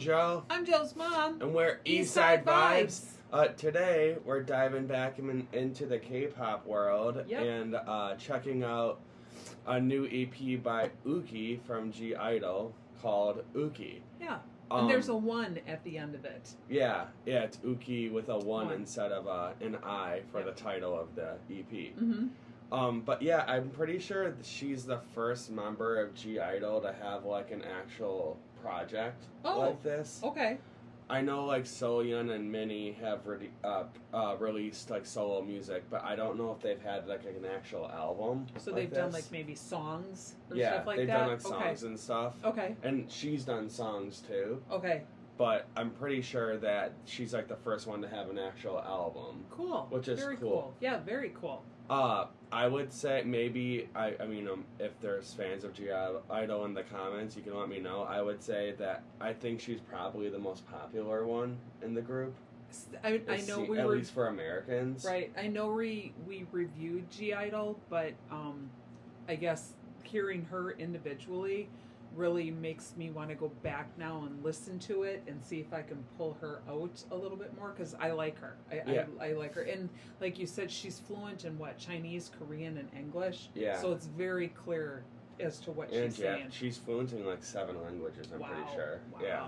Joe. I'm Joe's mom. And we're Eastside Vibes. Today, we're diving back into the K-pop world and checking out a new EP by YUQi from I-DLE called YUQi. Yeah. And there's a 1 at the end of it. Yeah, it's YUQi with a 1 instead of an I for the title of the EP. Mm-hmm. But yeah, I'm pretty sure she's the first member of I-DLE to have like an actual project like this. Okay. I know like Soyeon and Minnie have released like solo music, but I don't know if they've had like an actual album. So they've done like maybe songs or stuff like that? Yeah, they've done like songs and stuff. Okay. And she's done songs too. Okay. But I'm pretty sure that she's like the first one to have an actual album. Cool. Which is very cool. Yeah, very cool. I would say maybe, I mean, if there's fans of I-DLE in the comments, you can let me know. I would say that I think she's probably the most popular one in the group. I know at least for Americans. Right. I know we reviewed I-DLE, but I guess hearing her individually really makes me want to go back now and listen to it and see if I can pull her out a little bit more, because I like her. I like her. And like you said, she's fluent in what? Chinese, Korean, and English. Yeah. So it's very clear as to what she's saying. She's fluent in like 7 languages, I'm pretty sure. Wow. Yeah.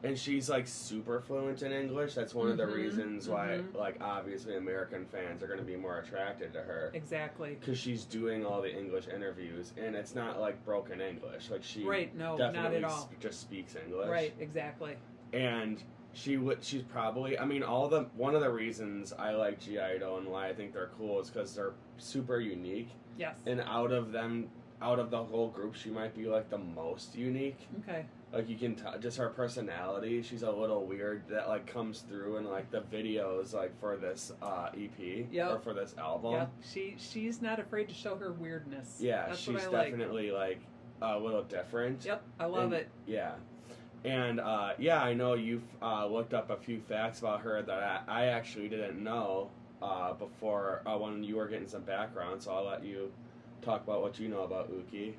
And she's like super fluent in English. That's one of the reasons why, like, obviously American fans are going to be more attracted to her. Exactly. Because she's doing all the English interviews, and it's not like broken English. Like she definitely not at all. Just speaks English. Right. Exactly. And she's probably. I mean, one of the reasons I like I-DLE and why I think they're cool is because they're super unique. Yes. And out of the whole group, she might be like the most unique. Okay. Like you can just her personality, she's a little weird, that like comes through in like the videos like for this EP or for this album. Yep. She's not afraid to show her weirdness. Yeah, that's she's what I definitely like a little different. Yep, I love it. Yeah. And I know you've looked up a few facts about her that I actually didn't know before when you were getting some background, so I'll let you talk about what you know about YUQi.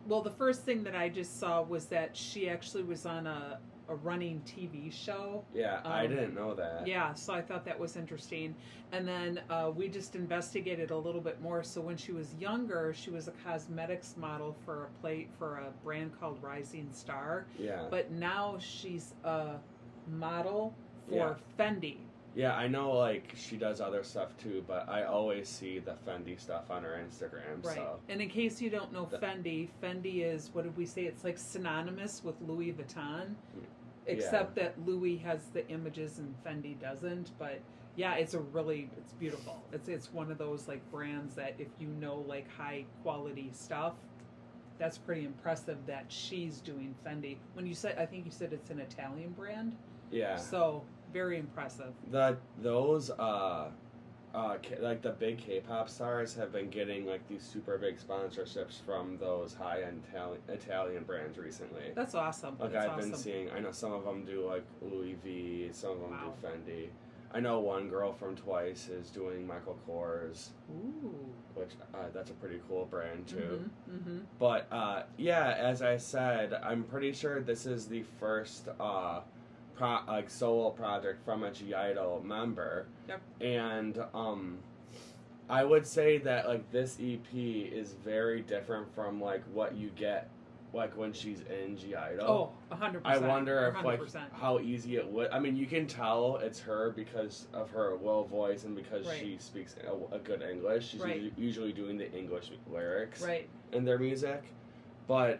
Well, the first thing that I just saw was that she actually was on a running TV show. Yeah, I didn't know that. Yeah, so I thought that was interesting. And then we just investigated a little bit more. So when she was younger, she was a cosmetics model for a brand called Rising Star. Yeah. But now she's a model for Fendi. Yeah, I know, like, she does other stuff, too, but I always see the Fendi stuff on her Instagram, right. So. And in case you don't know Fendi is, what did we say, it's like synonymous with Louis Vuitton, except that Louis has the images and Fendi doesn't, but yeah, it's beautiful. It's one of those, like, brands that if you know, like, high-quality stuff, that's pretty impressive that she's doing Fendi. I think you said it's an Italian brand? Yeah. So, very impressive. Those like the big K-pop stars have been getting like these super big sponsorships from those high-end Italian brands recently. That's awesome. Like I've been seeing, I know some of them do like Louis V, some of them do Fendi. I know one girl from Twice is doing Michael Kors. Ooh. Which that's a pretty cool brand too. But as I said, I'm pretty sure this is the first solo project from a I-DLE member. Yep. And I would say that like this EP is very different from like what you get like when she's in I-DLE. Oh, 100%. I wonder if 100%. like how easy it would. I mean, you can tell it's her because of her low voice and because she speaks a good English. She's usually doing the English lyrics in their music. But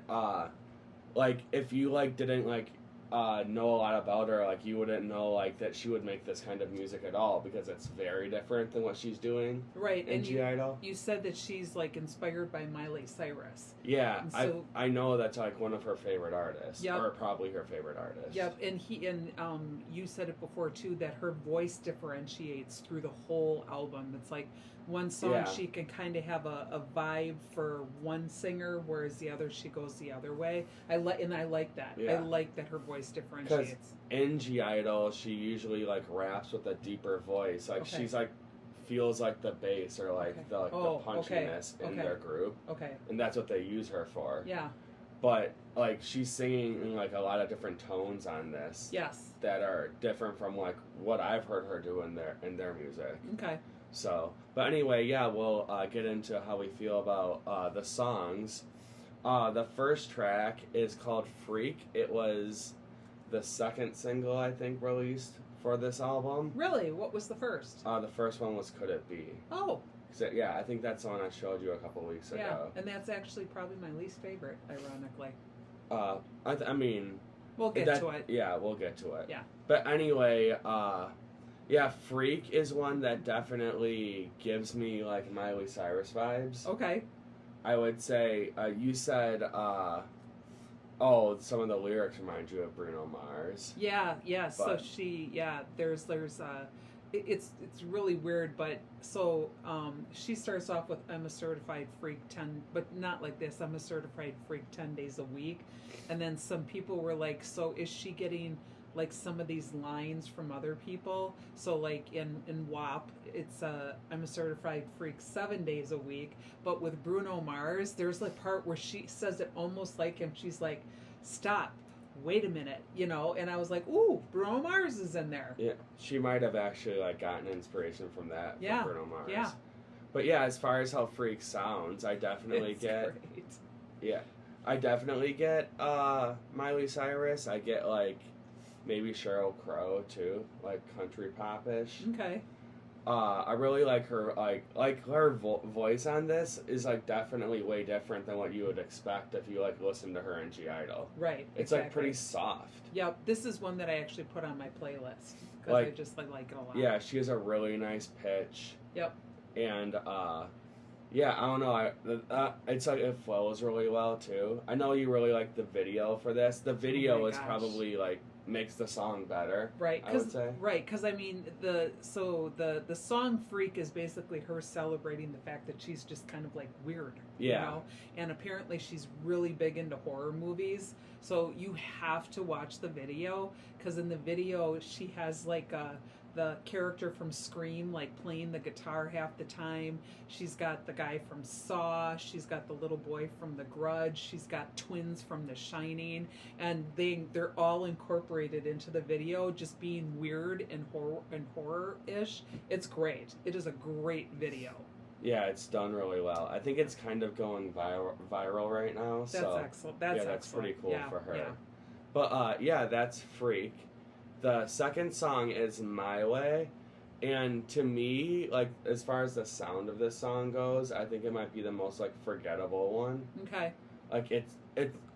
like if you like didn't like know a lot about her, like you wouldn't know like that she would make this kind of music at all, because it's very different than what she's doing in I-DLE. You said that she's like inspired by Miley Cyrus. Yeah, so, I know that's like one of her favorite artists, or probably her favorite artist. Yep, and you said it before too, that her voice differentiates through the whole album. It's like one song she can kind of have a vibe for one singer, whereas the other she goes the other way. I like that. I like that her voice differentiates. In I-DLE, she usually like raps with a deeper voice. Like she's like feels like the bass or like the punchiness in their group. Okay. And that's what they use her for. Yeah. but like she's singing in like a lot of different tones on this. Yes. That are different from like what I've heard her do in their music. Okay. So, but anyway, yeah, we'll get into how we feel about the songs. The first track is called Freak. It was the second single, I think, released for this album. Really? What was the first? The first one was Could It Be? Oh. So, yeah, I think that's the one I showed you a couple weeks ago. Yeah, and that's actually probably my least favorite, ironically. I mean... We'll get to it. Yeah, we'll get to it. Yeah. But anyway, yeah, Freak is one that definitely gives me, like, Miley Cyrus vibes. Okay. I would say, you said, some of the lyrics remind you of Bruno Mars. Yeah, But, so there's, it's really weird, but, so, she starts off with, I'm a certified freak 10, but not like this, I'm a certified freak 10 days a week, and then some people were like, so is she getting, like, some of these lines from other people? So, like, in WAP, it's I'm a certified freak 7 days a week, but with Bruno Mars, there's the part where she says it almost like him. She's like, stop, wait a minute, and I was like, ooh, Bruno Mars is in there. Yeah, she might have actually, like, gotten inspiration from that, from Bruno Mars. Yeah. But yeah, as far as how Freak sounds, I definitely Great. Yeah, I definitely get Miley Cyrus. I get, like, maybe Sheryl Crow too, like country pop-ish. Okay. I really like her, like her voice on this is like definitely way different than what you would expect if you like listen to her in G-Idle. Right. It's exactly. like pretty soft. Yep. This is one that I actually put on my playlist because Like, I just like it a lot. Yeah, she has a really nice pitch. Yep. And yeah, I don't know. It's like it flows really well too. I know you really like the video for this. The video is probably like makes the song better. Right. I would say. Right. Because I mean, the song "Freak" is basically her celebrating the fact that she's just kind of like weird. Yeah. And apparently she's really big into horror movies. So you have to watch the video because in the video she has like the character from Scream, like playing the guitar half the time. She's got the guy from Saw. She's got the little boy from The Grudge. She's got twins from The Shining, and they're all incorporated into the video, just being weird and horror-ish. It's great. It is a great video. Yeah, it's done really well. I think it's kind of going viral right now. That's excellent. That's pretty cool for her. Yeah. But yeah, that's Freak. The second song is My Way, and to me, like, as far as the sound of this song goes, I think it might be the most, like, forgettable one. Okay. Like,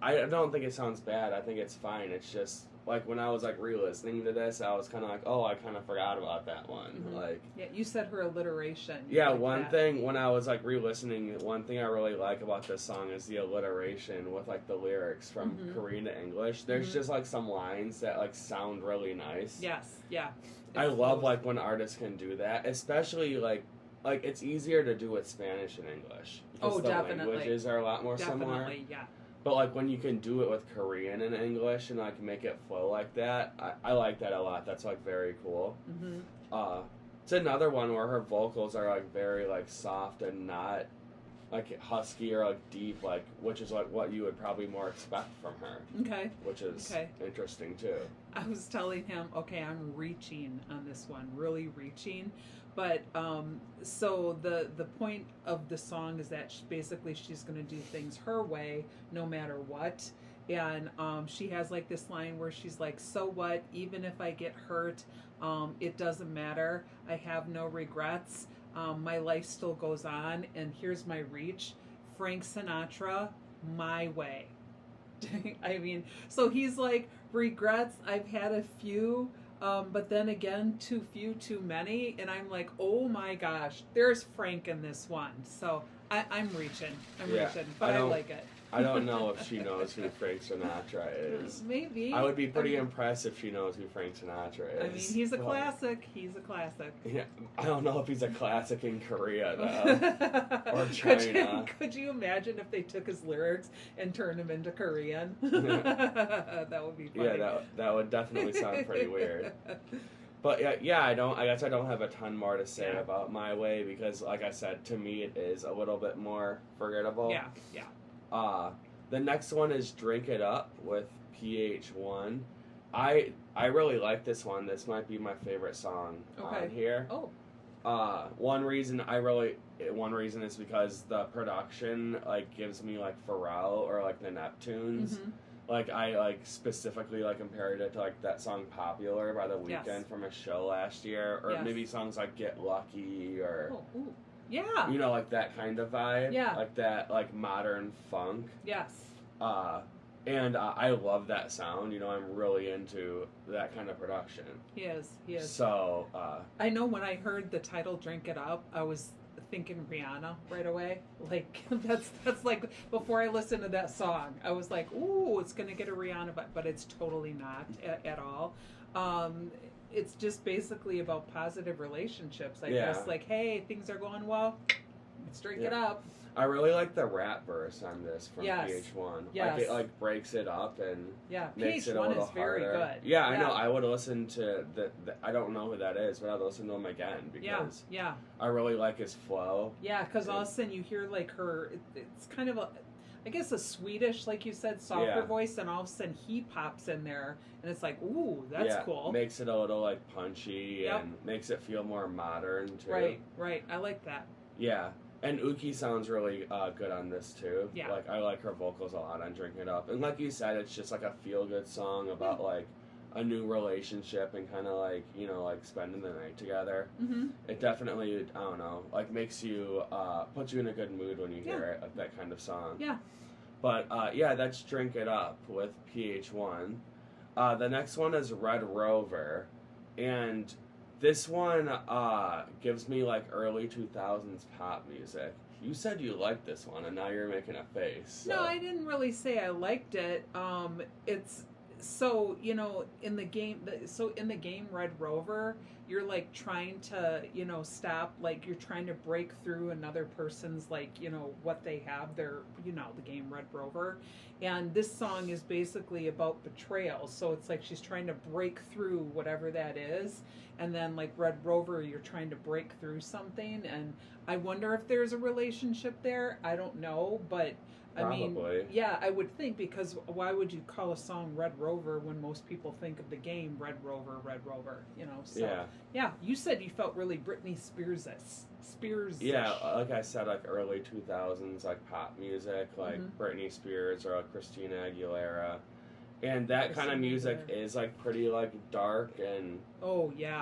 I don't think it sounds bad. I think it's fine. It's just, like, when I was, like, re-listening to this, I was kind of like, oh, I kind of forgot about that one. Mm-hmm. Like, yeah, you said her alliteration. Yeah, one thing, when I was, like, re-listening, one thing I really like about this song is the alliteration with, like, the lyrics from Korean to English. There's just, like, some lines that, like, sound really nice. Yes, yeah. I love, like, when artists can do that, especially, like, it's easier to do with Spanish and English. Because the languages are a lot more similar. Definitely, yeah. But, like, when you can do it with Korean and English and, like, make it flow like that, I like that a lot. That's, like, very cool. Mm-hmm. It's another one where her vocals are, like, very, like, soft and not, like, husky or, like, deep, like, which is, like, what you would probably more expect from her. Okay. Which is interesting, too. I was telling him, okay, I'm reaching on this one, really reaching. But, so the point of the song is that basically she's going to do things her way, no matter what. And she has, like, this line where she's like, so what, even if I get hurt, it doesn't matter. I have no regrets. My life still goes on. And here's my reach. Frank Sinatra, My Way. I mean, so he's like, regrets, I've had a few. But then again, too few, too many. And I'm like, oh my gosh, there's Frank in this one. So I'm reaching. But I like it. I don't know if she knows who Frank Sinatra is. Maybe. I would be pretty impressed if she knows who Frank Sinatra is. I mean, he's a classic. He's a classic. Yeah, I don't know if he's a classic in Korea, though. Or China. Could you imagine if they took his lyrics and turned them into Korean? That would be funny. Yeah, that would definitely sound pretty weird. But yeah, I guess I don't have a ton more to say about My Way because, like I said, to me it is a little bit more forgettable. Yeah. The next one is Drink It Up with PH1. I really like this one. This might be my favorite song on here. Oh. One reason is because the production like gives me like Pharrell or like the Neptunes. Mm-hmm. Like I like specifically like compared it to like that song Popular by The Weeknd from a show last year, or maybe songs like Get Lucky or yeah, you know, like that kind of vibe. Yeah, like that like modern funk. Yes. And I love that sound. You know, I'm really into that kind of production. He is. So I know when I heard the title "Drink It Up," I was thinking Rihanna right away. Like that's like before I listened to that song, I was like, "Ooh, it's gonna get a Rihanna," but it's totally not at all. It's just basically about positive relationships. I guess like, hey, things are going well. Let's drink it up. I really like the rap verse on this from PH1. Yes. Like it like breaks it up and makes PH1 it a little is very harder. good. Yeah, I know. I would listen to the I don't know who that is, but I'd listen to him again because I really like his flow. Yeah, because all of a sudden you hear like her. It's kind of I guess a Swedish, like you said, softer voice, and all of a sudden he pops in there, and it's like, ooh, that's cool. Makes it a little like punchy and makes it feel more modern too. Right. I like that. Yeah. And Yuqi sounds really good on this too. Yeah. Like I like her vocals a lot on Drink It Up. And like you said, it's just like a feel good song about like a new relationship and kind of like, you know, like spending the night together. Mm-hmm. It definitely, I don't know, like makes you, puts you in a good mood when you hear it, like that kind of song. Yeah. But that's Drink It Up with PH1. The next one is Red Rover. And this one gives me like early 2000s pop music. You said you liked this one, and now you're making a face. So. No, I didn't really say I liked it. It's so, you know, in the game Red Rover, you're like trying to, you know, stop, like you're trying to break through another person's, like, you know, what they have, their, you know, the game Red Rover. And this song is basically about betrayal. So it's like she's trying to break through whatever that is. And then like Red Rover, you're trying to break through something. And I wonder if there's a relationship there. I don't know, but Probably. I mean, yeah, I would think, because why would you call a song Red Rover when most people think of the game Red Rover, you know? So, yeah, you said you felt really Britney Spears-ish. Yeah, like I said, like early 2000s, like pop music, like Britney Spears or like Christina Aguilera. And that kind of music is like pretty like dark and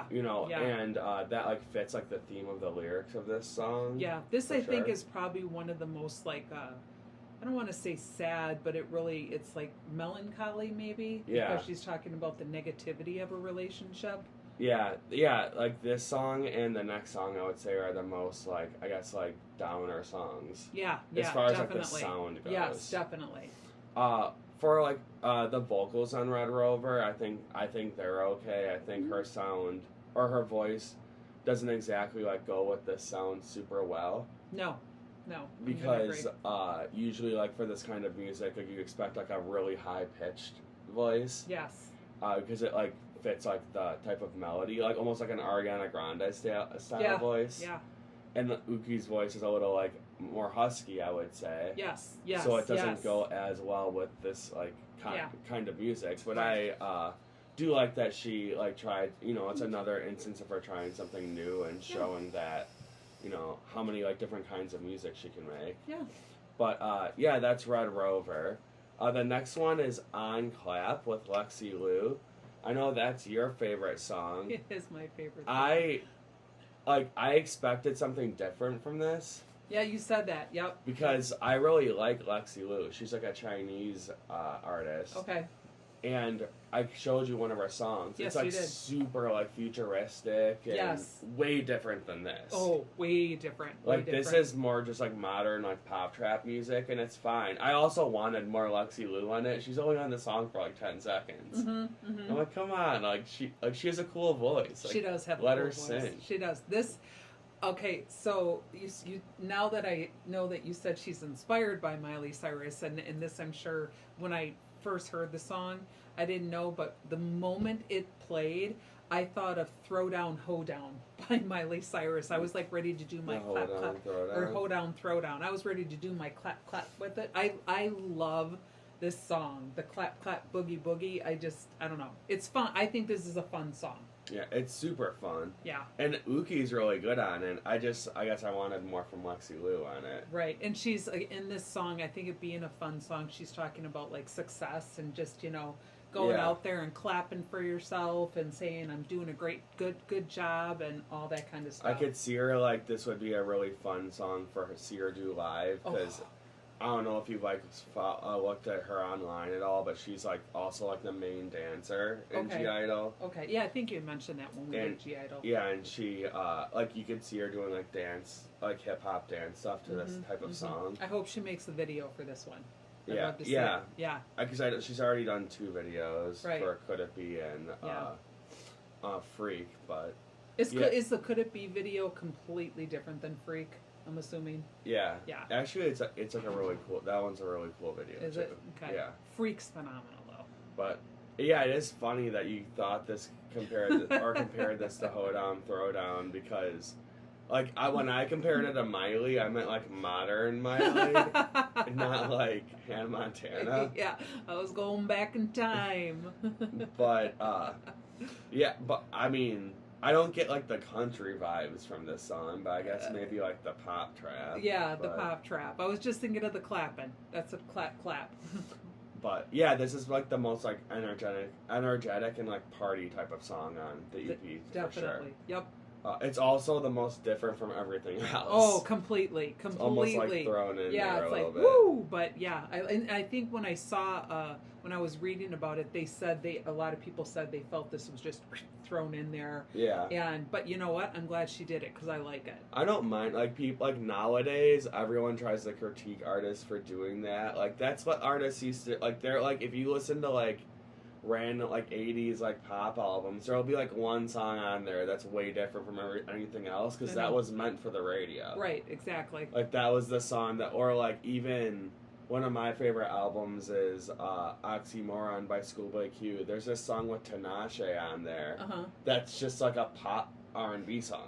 you know, and that like fits like the theme of the lyrics of this song. Yeah, this I think is probably one of the most like I don't want to say sad, but it's like melancholy maybe, because she's talking about the negativity of a relationship. Yeah, like this song and the next song I would say are the most like, I guess, like downer songs. Yeah, as far as like the sound goes. Yes, definitely. For like the vocals on Red Rover, I think they're okay. I think her sound or her voice doesn't exactly like go with this sound super well. No, because usually like for this kind of music, like you expect like a really high pitched voice. Yes. Because it like fits like the type of melody, like almost like an Ariana Grande style voice. Yeah. And Yuqi's voice is a little like more husky, I would say. Yes. So it doesn't go as well with this like kind of music. But I do like that she like tried. You know, it's another instance of her trying something new and showing that, you know, how many like different kinds of music she can make. Yeah. But that's Red Rover. The next one is On Clap with Lexi Lou. I know that's your favorite song. It is my favorite song. I expected something different from this. Yeah, you said that. Yep. Because I really like Lexi Lou. She's like a Chinese artist. Okay. And I showed you one of her songs. Yes, it's like you did. Super like futuristic and way different than this. Oh, way different. Like this is more just like modern like pop trap music, and it's fine. I also wanted more Lexi Lou on it. She's only on the song for like 10 seconds. I'm like, come on, like she has a cool voice. Like, she does have. Let a cool her voice. sing. She does. This. Okay, so you now that I know that you said she's inspired by Miley Cyrus, and this I'm sure when I first heard the song, I didn't know, but the moment it played, I thought of Throwdown Hoedown by Miley Cyrus. I was like ready to do my clap clap or Hoedown Throwdown. I was ready to do my clap clap with it. I love this song, the clap clap boogie boogie. I don't know. It's fun. I think this is a fun song. Yeah, it's super fun. Yeah. And Yuqi's really good on it. I guess I wanted more from Lexi Lou on it. Right. And she's in this song, I think it being a fun song, she's talking about like success and just, going out there and clapping for yourself and saying I'm doing a good job and all that kind of stuff. I could see her like this would be a really fun song for her see her do live because I don't know if you've looked at her online at all, but she's like also like the main dancer in G-I-DLE. Okay, yeah, I think you mentioned that when we did G-I-DLE. Yeah, and she like you could see her doing like dance, like hip hop dance stuff to this type of song. I hope she makes the video for this one. I'd yeah, love to see it. Yeah. Because she's already done 2 videos for Could It Be and Freak, but is the Could It Be video completely different than Freak? I'm assuming. Yeah. Yeah. Actually, it's like a really cool. That one's a really cool video. Is it? Okay. Yeah. Freak's phenomenal though. But yeah, it is funny that you thought this compared this to Hoedown Throwdown because, like, when I compared it to Miley, I meant like modern Miley, not like Hannah Montana. Yeah, I was going back in time. But yeah, but I mean. I don't get like the country vibes from this song, but I guess maybe like the pop trap. Yeah, the pop trap. I was just thinking of the clapping. That's a clap clap. But yeah, this is like the most like energetic and like party type of song on the EP. Definitely. For sure. Yep. It's also the most different from everything else. Oh, completely. It's almost like thrown in there a little bit. Woo! But yeah, I think when I saw when I was reading about it, they said a lot of people said they felt this was just thrown in there. Yeah. But you know what? I'm glad she did it because I like it. I don't mind people like nowadays. Everyone tries to critique artists for doing that. Like that's what artists used to like. They're like if you listen to like random like 80s like pop albums, there'll be like one song on there that's way different from anything else because that was meant for the radio. Right, exactly. Like that was the song that, or like even one of my favorite albums is Oxymoron by Schoolboy Q. There's this song with Tinashe on there that's just like a pop R&B song.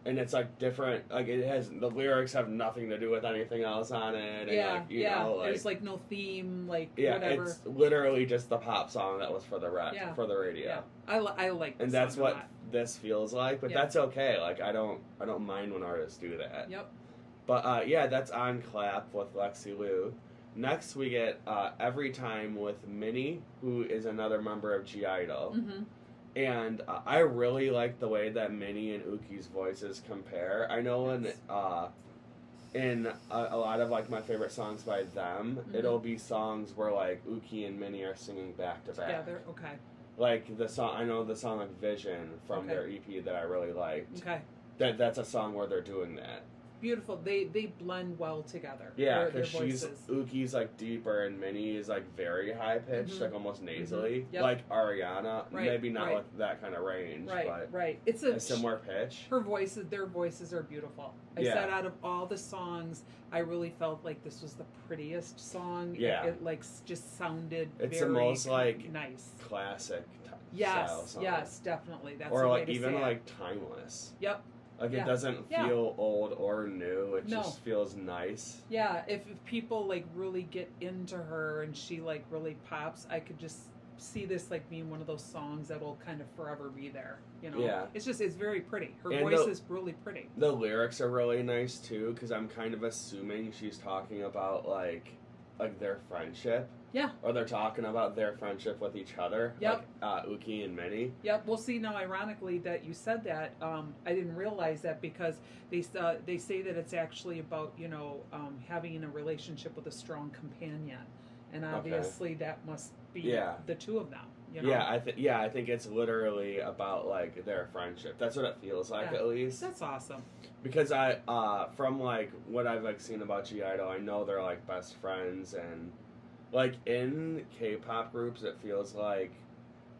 And it's like different, like it has, the lyrics have nothing to do with anything else on it. And like, you know, like, there's like no theme, like whatever. It's literally just the pop song that was for the radio. Yeah. I like this and that's song what this feels like, but that's okay. Like I don't mind when artists do that. Yep. But yeah, that's on Clap with Lexi Lou. Next we get Every Time with Minnie, who is another member of G-I-DLE. And I really like the way that Minnie and Yuqi's voices compare. I know in a lot of like my favorite songs by them, it'll be songs where like Yuqi and Minnie are singing back to back. Together, okay. Like the song, I know the song like Vision from their EP that I really liked. Okay. That's a song where they're doing that. Beautiful. They blend well together. Yeah, because Yuqi's like deeper and Minnie is like very high pitched, like almost nasally, like Ariana. Maybe not like that kind of range, but it's a similar pitch. Their voices are beautiful. I said out of all the songs, I really felt like this was the prettiest song. Yeah, it like just sounded. It's very the most like nice, classic. Yes, song. yes, definitely. That's or a like way to even say like timeless. Yep. Like it doesn't feel old or new. It just feels nice. Yeah, if people like really get into her and she like really pops, I could just see this like being one of those songs that will kind of forever be there. You know? Yeah. It's very pretty. Her voice is really pretty. The lyrics are really nice too, because I'm kind of assuming she's talking about like their friendship. Yeah. Or they're talking about their friendship with each other. Yep. Like Yuqi and Minnie. Yep. Well, see, now ironically that you said that, I didn't realize that because they say that it's actually about, having a relationship with a strong companion. And obviously that must be the two of them. You know? Yeah, I think it's literally about like their friendship. That's what it feels like, at least. That's awesome. Because I, from like what I've like seen about G-I-DLE, I know they're like best friends, and like in K-pop groups, it feels like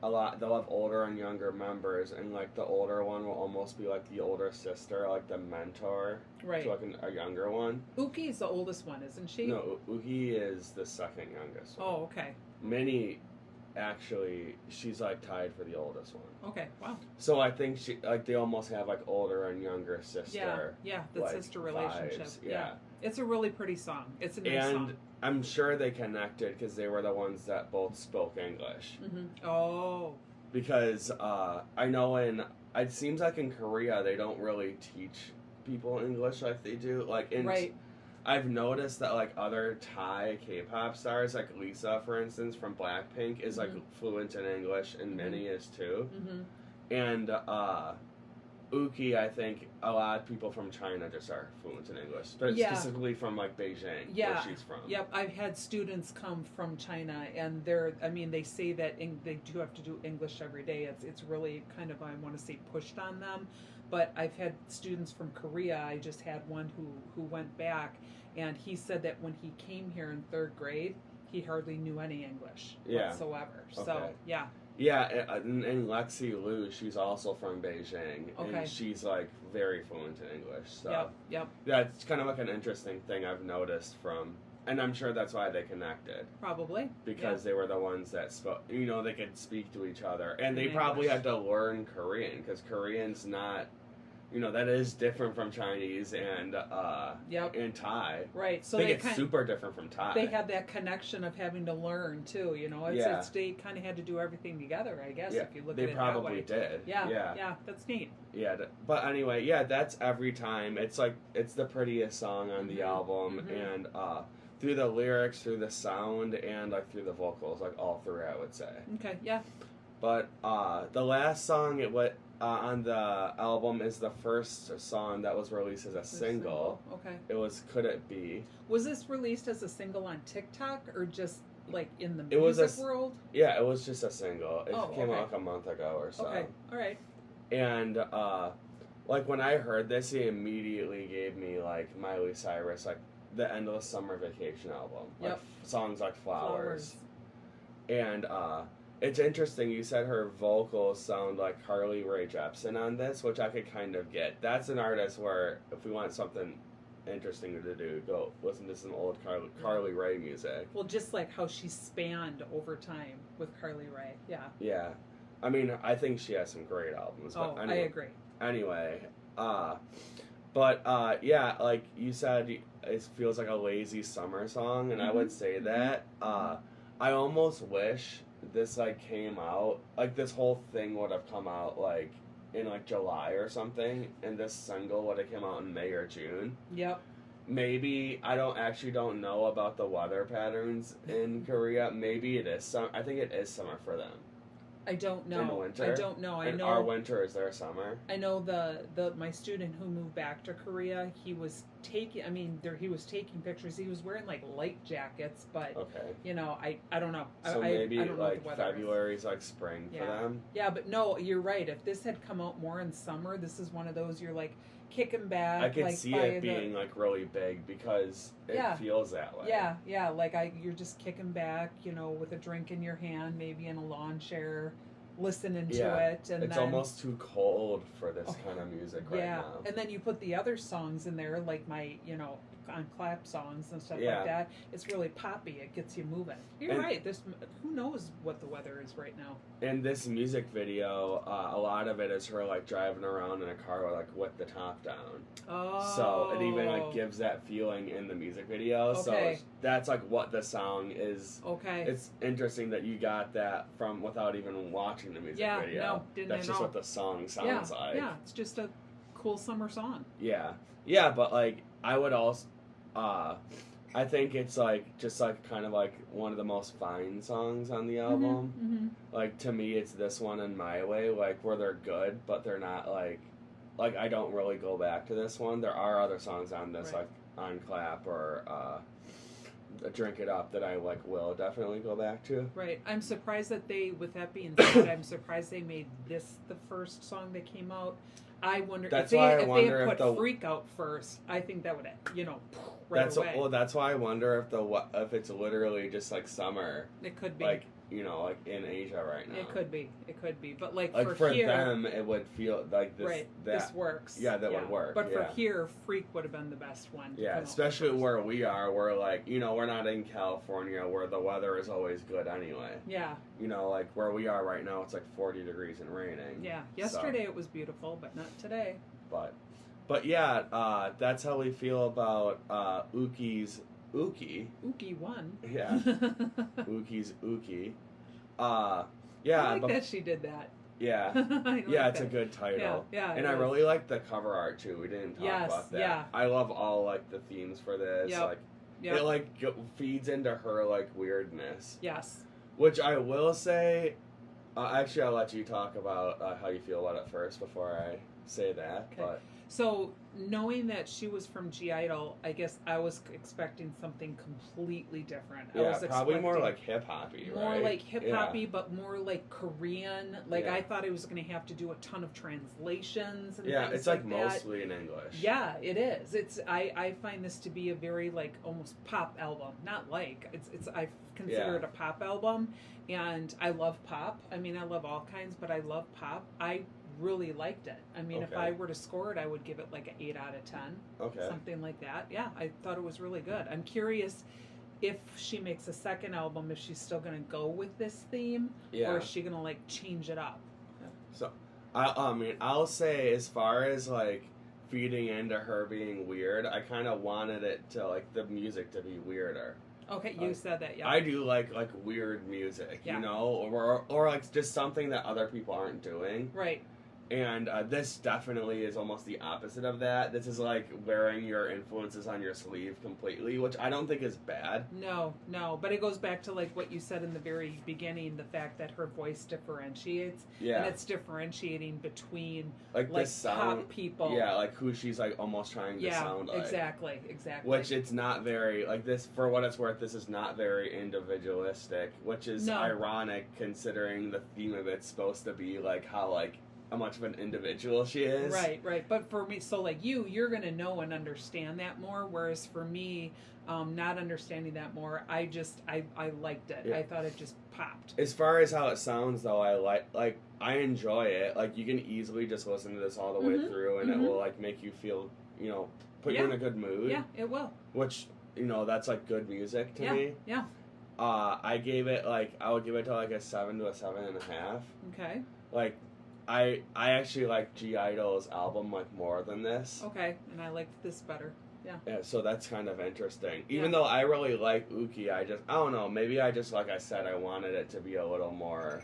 a lot they'll have older and younger members, and like the older one will almost be like the older sister, like the mentor to like a younger one. Yuqi is the oldest one, isn't she? No, Yuqi is the second youngest one. Oh, okay. Minnie actually, she's like tied for the oldest one. Okay, wow. So I think she like they almost have like older and younger sister. Yeah, the like, sister relationship. vibes. Yeah. It's a really pretty song. It's a nice song. And I'm sure they connected because they were the ones that both spoke English. Mm-hmm. Oh. Because I know it seems like in Korea they don't really teach people English like they do. Like right. I've noticed that like other Thai K-pop stars, like Lisa, for instance, from Blackpink, is like fluent in English, and Minnie is too. Mm-hmm. And YUQi, I think a lot of people from China just are fluent in English, but specifically from like Beijing, where she's from. Yep, I've had students come from China, and they say that they do have to do English every day. It's really kind of, I want to say, pushed on them. But I've had students from Korea. I just had one who went back, and he said that when he came here in 3rd grade, he hardly knew any English whatsoever. Okay. So, yeah. Yeah, and Lexi Liu, she's also from Beijing, and she's like very fluent in English. So yep. Yeah, it's kind of like an interesting thing I've noticed and I'm sure that's why they connected. Probably. Because they were the ones that spoke, they could speak to each other. And they probably had to learn Korean, because Korean's not, that is different from Chinese and and Thai. Right. So it's super different from Thai. They had that connection of having to learn, too. It's they kind of had to do everything together, I guess, if you look at it that way. They probably did. Yeah, that's neat. Yeah, but anyway, that's Every Time. It's like, it's the prettiest song on the album, and through the lyrics, through the sound, and like through the vocals, like all three, I would say. Okay, yeah. But the last song on the album is the first song that was released as a single. Okay. It was Could It Be? Was this released as a single on TikTok or just like in the music world? Yeah, it was just a single. It came out like a month ago or so. Okay, all right. And like when I heard this, he immediately gave me like Miley Cyrus, like the End of the Summer Vacation album. Like songs like Flowers. And it's interesting, you said her vocals sound like Carly Rae Jepsen on this, which I could kind of get. That's an artist where if we want something interesting to do, go listen to some old Carly Rae music. Well, just like how she spanned over time with Carly Rae. Yeah. I mean, I think she has some great albums. But anyway, I agree. Anyway, like you said, it feels like a lazy summer song, and I would say that. I almost wish this like came out, like this whole thing would have come out like in like July or something, and this single would have come out in May or June. Yep. Maybe I don't know about the weather patterns in Korea. Maybe it is I think it is summer for them. I don't know. In the winter? I don't know. I know our winter is their summer. I know my student who moved back to Korea, he was taking pictures. He was wearing like light jackets, but I don't know. So maybe I don't know like February's like spring for them. Yeah, but no, you're right. If this had come out more in summer, this is one of those you're like kicking back. I could like, see it being like really big because it feels that way. Yeah, like you're just kicking back, with a drink in your hand, maybe in a lawn chair, listening to it, and it's almost too cold for this kind of music right now. And then you put the other songs in there, like my, on clap songs and stuff like that. It's really poppy. It gets you moving. You're right. Who knows what the weather is right now? In this music video, a lot of it is her like driving around in a car with the top down. Oh. So it even like gives that feeling in the music video. Okay. So that's like what the song is. Okay. It's interesting that you got that from without even watching the music video. No, didn't That's just what the song sounds like. Yeah, it's just a cool summer song. Yeah, but like I would also I think it's like just like kind of like one of the most fine songs on the album. Mm-hmm. Like to me it's this one and My Way, like where they're good but they're not like I don't really go back to this one. There are other songs on this like On Clap or Drink It Up that I like will definitely go back to. Right. I'm surprised that with that being said, I'm surprised they made this the first song that came out. I wonder if they had put Freak out first. I think that would, right away. Well, that's why I wonder if it's literally just like summer. It could be. Like, like in Asia right now. It could be. But like for here, them, it would feel like this. Right. This works. Yeah, that would work. But for here, Freak would have been the best one. Yeah, especially where we are. We're like, we're not in California where the weather is always good anyway. Yeah. Like where we are right now, it's like 40 degrees and raining. Yeah. Yesterday it was beautiful, but not today. But yeah, that's how we feel about YUQi. YUQi1. Yeah. YUQi's YUQi. Yeah. I like that she did that. Yeah. It's a good title. Yeah. And I really like the cover art too. We didn't talk about that. Yeah. I love all like the themes for this. Yep. It like feeds into her like weirdness. Yes. Which I will say, actually I'll let you talk about how you feel about it first before I say that. Okay. But so knowing that she was from I-DLE, I guess I was expecting something completely different. Yeah, I was probably more like hip hoppy, right? More like hip hoppy, but more like Korean. Like I thought I was going to have to do a ton of translations and things it's like mostly in English. Yeah, it is. I find this to be a very like almost pop album. Not like it's I consider it a pop album, and I love pop. I mean, I love all kinds, but I love pop. I really liked it. I mean, if I were to score it, I would give it like an 8 out of 10. Okay. Something like that. Yeah, I thought it was really good. I'm curious if she makes a second album, if she's still going to go with this theme, or is she going to like change it up? So, I mean, I'll say as far as like feeding into her being weird, I kind of wanted it to like the music to be weirder. Okay, you said that, yeah. I do like weird music, or like just something that other people aren't doing. Right. And this definitely is almost the opposite of that. This is like wearing your influences on your sleeve completely, which I don't think is bad. No, but it goes back to like what you said in the very beginning, the fact that her voice differentiates. Yeah. And it's differentiating between like pop people. Yeah, like who she's like almost trying to sound like. Exactly. Which it's not very, like this, for what it's worth, this is not very individualistic, which is ironic considering the theme of it's supposed to be like how much of an individual she is. Right. But for me, so like you're going to know and understand that more, whereas for me, not understanding that more, I liked it. Yeah. I thought it just popped. As far as how it sounds, though, I enjoy it. Like, you can easily just listen to this all the way through, and it will, like, make you feel, put you in a good mood. Yeah, it will. Which, that's, like, good music to me. Yeah. I gave it, I would give it to, like, a 7 to a 7.5. Okay. Like, I actually like I-DLE's album more than this. Okay, and I liked this better. Yeah, so that's kind of interesting. Even though I really like YUQi, I don't know, maybe I just, like I said, I wanted it to be a little more,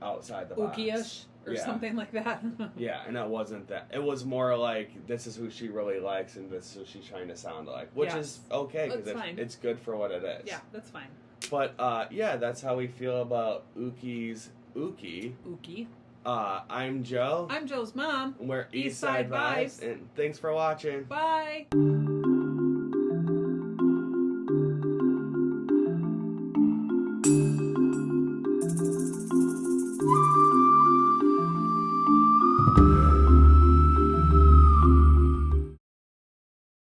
outside the box. YUQi-ish or something like that. Yeah, and it wasn't that. It was more like, this is who she really likes and this is who she's trying to sound like. Which is okay, because it's good for what it is. Yeah, that's fine. But, that's how we feel about YUQi's YUQi. YUQi. I'm Joe. I'm Joe's mom. We're Eastside Vibes. And thanks for watching. Bye.